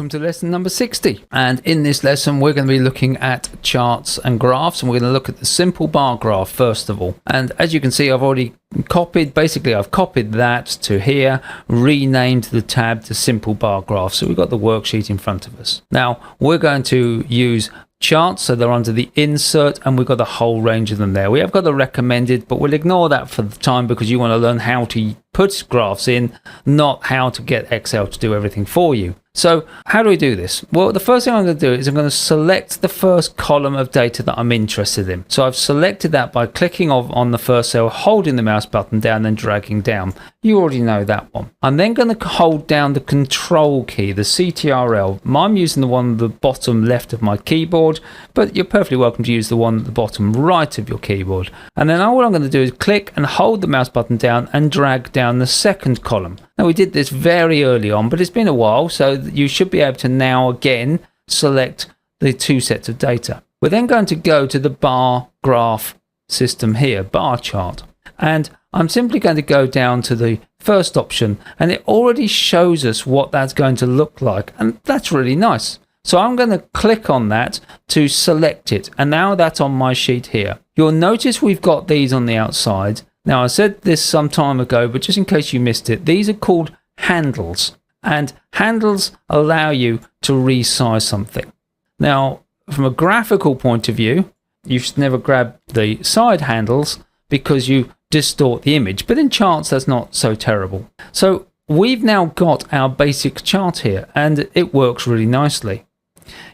Welcome to lesson number 60. And in this lesson, we're going to be looking at charts and graphs. And we're going to look at the simple bar graph first of all. And as you can see, I've already copied that to here, renamed the tab to simple bar graph. So we've got the worksheet in front of us. Now we're going to use charts, so they're under the insert, and we've got a whole range of them there. We have got the recommended, but we'll ignore that for the time because you want to learn how to put graphs in, not how to get Excel to do everything for you. So how do we do this? Well, the first thing I'm going to do is I'm going to select the first column of data that I'm interested in. So I've selected that by clicking on the first cell, holding the mouse button down and dragging down. You already know that one. I'm then going to hold down the control key, the CTRL. I'm using the one at the bottom left of my keyboard, but you're perfectly welcome to use the one at the bottom right of your keyboard. And then all I'm going to do is click and hold the mouse button down and drag down the second column. Now we did this very early on, but it's been a while, so you should be able to now again select the two sets of data. We're then going to go to the bar graph system here, bar chart, and I'm simply going to go down to the first option, and it already shows us what that's going to look like, and that's really nice. So I'm going to click on that to select it, and now that's on my sheet here. You'll notice we've got these on the outside. Now I said this some time ago, but just in case you missed it, these are called handles, and handles allow you to resize something. Now from a graphical point of view, you should never grab the side handles because you distort the image, but in charts that's not so terrible. So we've now got our basic chart here, and it works really nicely.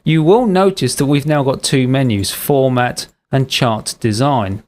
You will notice that we've now got two menus, format and chart design.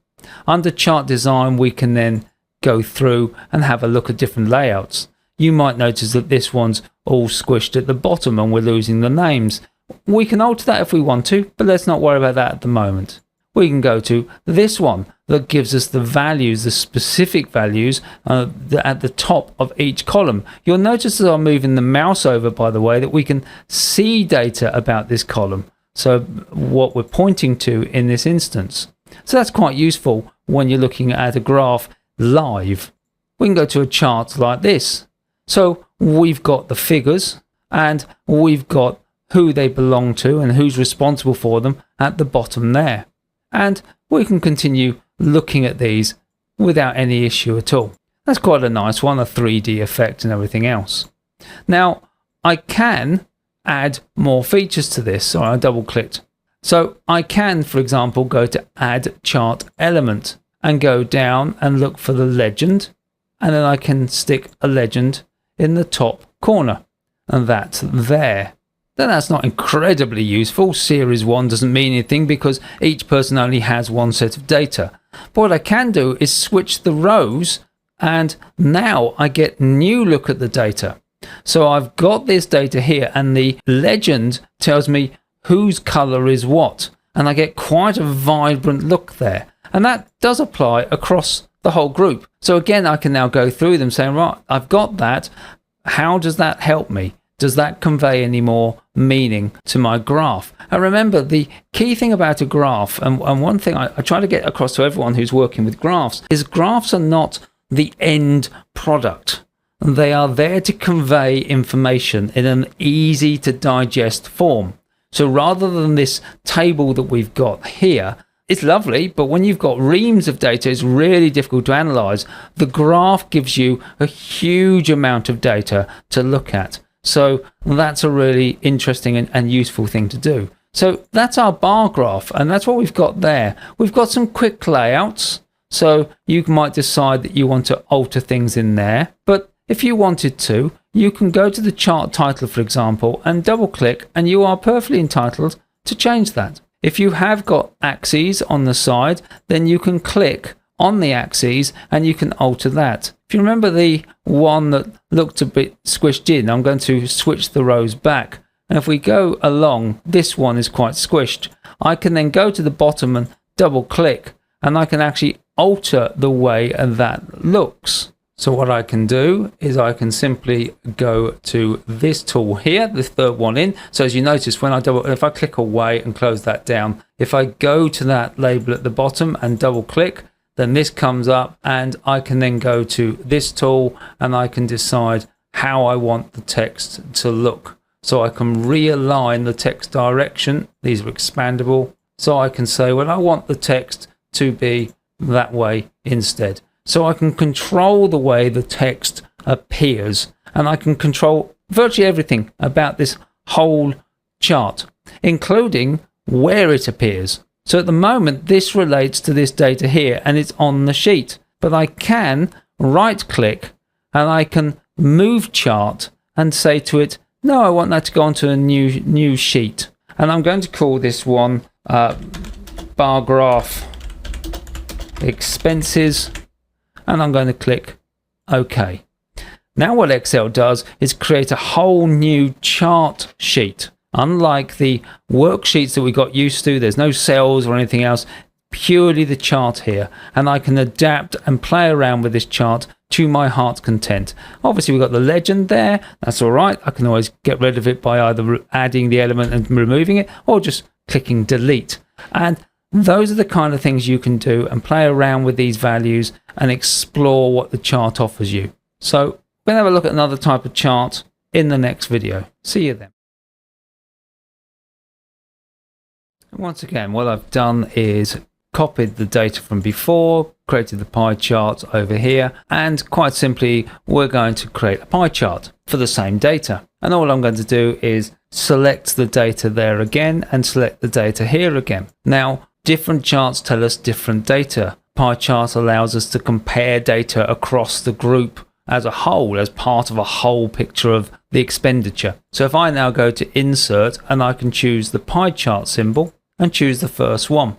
Under chart design, we can then go through and have a look at different layouts. You might notice that this one's all squished at the bottom and we're losing the names. We can alter that if we want to, but let's not worry about that at the moment. We can go to this one that gives us the values, the specific values at the top of each column. You'll notice as I'm moving the mouse over, by the way, that we can see data about this column. So what we're pointing to in this instance. So that's quite useful when you're looking at a graph live. We can go to a chart like this. So we've got the figures and we've got who they belong to and who's responsible for them at the bottom there. And we can continue looking at these without any issue at all. That's quite a nice one, a 3D effect and everything else. Now I can add more features to this. So I double clicked. So I can, for example, go to add chart element and go down and look for the legend, and then I can stick a legend in the top corner, and that's there. Then that's not incredibly useful. Series 1 doesn't mean anything because each person only has one set of data. But what I can do is switch the rows, and now I get new look at the data. So I've got this data here, and the legend tells me whose color is what, and I get quite a vibrant look there, and that does apply across the whole group. So again, I can now go through them saying, right, I've got that. How does that help me? Does that convey any more meaning to my graph? And remember, the key thing about a graph, and one thing I try to get across to everyone who's working with graphs, is graphs are not the end product. They are there to convey information in an easy to digest form. So rather than this table that we've got here, it's lovely, but when you've got reams of data, it's really difficult to analyze. The graph gives you a huge amount of data to look at. So that's a really interesting and useful thing to do. So that's our bar graph, and that's what we've got there. We've got some quick layouts. So you might decide that you want to alter things in there, but if you wanted to, you can go to the chart title, for example, and double click, and you are perfectly entitled to change that. If you have got axes on the side, then you can click on the axes and you can alter that. If you remember the one that looked a bit squished in, I'm going to switch the rows back. And if we go along, this one is quite squished. I can then go to the bottom and double click, and I can actually alter the way that looks. So what I can do is I can simply go to this tool here, the third one in. So as you notice, when if I click away and close that down, if I go to that label at the bottom and double click, then this comes up, and I can then go to this tool and I can decide how I want the text to look. so I can realign the text direction. These are expandable, so I can say, well, I want the text to be that way instead. So I can control the way the text appears, and I can control virtually everything about this whole chart, including where it appears. So at the moment, this relates to this data here, and it's on the sheet. But I can right click and I can move chart and say to it, no, I want that to go onto a new sheet. And I'm going to call this one bar graph expenses, and I'm going to click OK. Now what Excel does is create a whole new chart sheet. Unlike the worksheets that we got used to, there's no cells or anything else, purely the chart here, and I can adapt and play around with this chart to my heart's content. Obviously we've got the legend there, that's all right. I can always get rid of it by either adding the element and removing it, or just clicking delete. And those are the kind of things you can do and play around with these values and explore what the chart offers you. So we're going to have a look at another type of chart in the next video. See you then. Once again, what I've done is copied the data from before, created the pie chart over here, and quite simply, we're going to create a pie chart for the same data. And all I'm going to do is select the data there again and select the data here again. Now, different charts tell us different data. Pie chart allows us to compare data across the group as a whole, as part of a whole picture of the expenditure. So if I now go to insert and I can choose the pie chart symbol and choose the first one.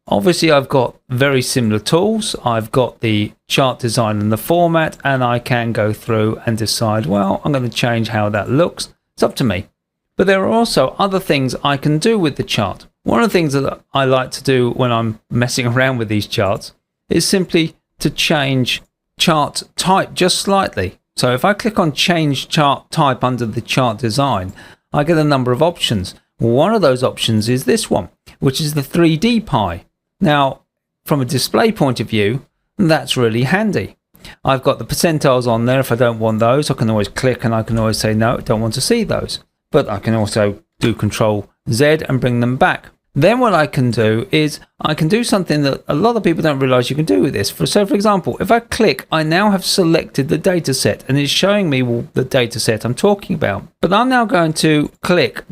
Obviously I've got very similar tools. I've got the chart design and the format, and I can go through and decide, well, I'm going to change how that looks. It's up to me. But there are also other things I can do with the chart. One of the things that I like to do when I'm messing around with these charts is simply to change chart type just slightly. So if I click on change chart type under the chart design, I get a number of options. One of those options is this one, which is the 3D pie. Now, from a display point of view, that's really handy. I've got the percentiles on there. If I don't want those, I can always click and I can always say, no, I don't want to see those. But I can also do Control Z and bring them back. Then what I can do is I can do something that a lot of people don't realize you can do with this. So for example, if I click, I now have selected the data set and it's showing me the data set I'm talking about. But I'm now going to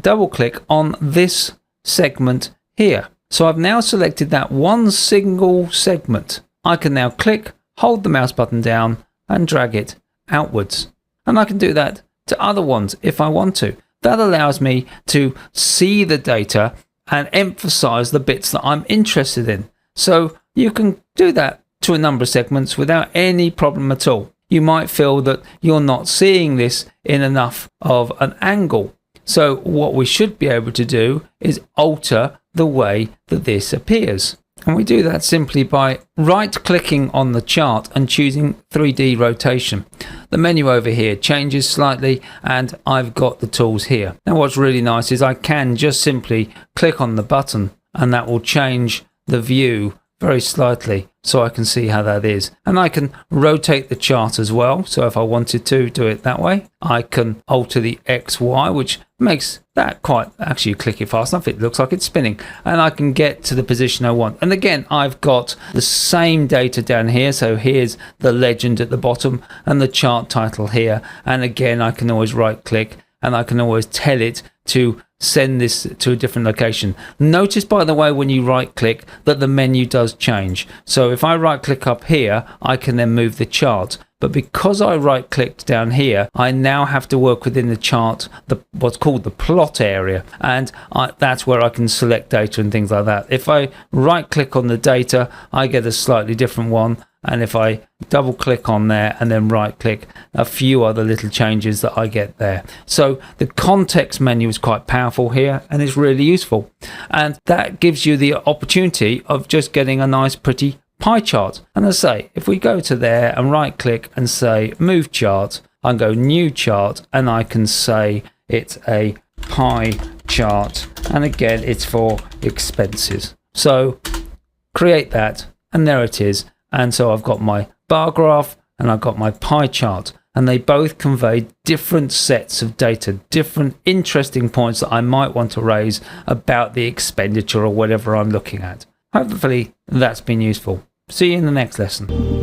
double click on this segment here. So I've now selected that one single segment. I can now click, hold the mouse button down and drag it outwards. And I can do that to other ones if I want to. That allows me to see the data and emphasize the bits that I'm interested in. So you can do that to a number of segments without any problem at all. You might feel that you're not seeing this in enough of an angle. So what we should be able to do is alter the way that this appears. And we do that simply by right-clicking on the chart and choosing 3D rotation. The menu over here changes slightly and I've got the tools here. Now what's really nice is I can just simply click on the button and that will change the view very slightly so I can see how that is. And I can rotate the chart as well. So if I wanted to do it that way, I can alter the XY, which makes that quite, actually you click it fast enough, it looks like it's spinning, and I can get to the position I want. And again, I've got the same data down here. So here's the legend at the bottom and the chart title here. And again, I can always right click and I can always tell it to send this to a different location. Notice, by the way, when you right click that the menu does change. So if I right click up here, I can then move the chart. But because I right clicked down here, I now have to work within the chart, what's called the plot area. And that's where I can select data and things like that. If I right click on the data, I get a slightly different one. And if I double click on there and then right click, a few other little changes that I get there. So the context menu is quite powerful here and it's really useful. And that gives you the opportunity of just getting a nice pretty pie chart. And as I say, if we go to there and right click and say move chart, I can go new chart and I can say it's a pie chart. And again, it's for expenses. So create that and there it is. And so I've got my bar graph and I've got my pie chart. and they both convey different sets of data, different interesting points that I might want to raise about the expenditure or whatever I'm looking at. Hopefully that's been useful. See you in the next lesson.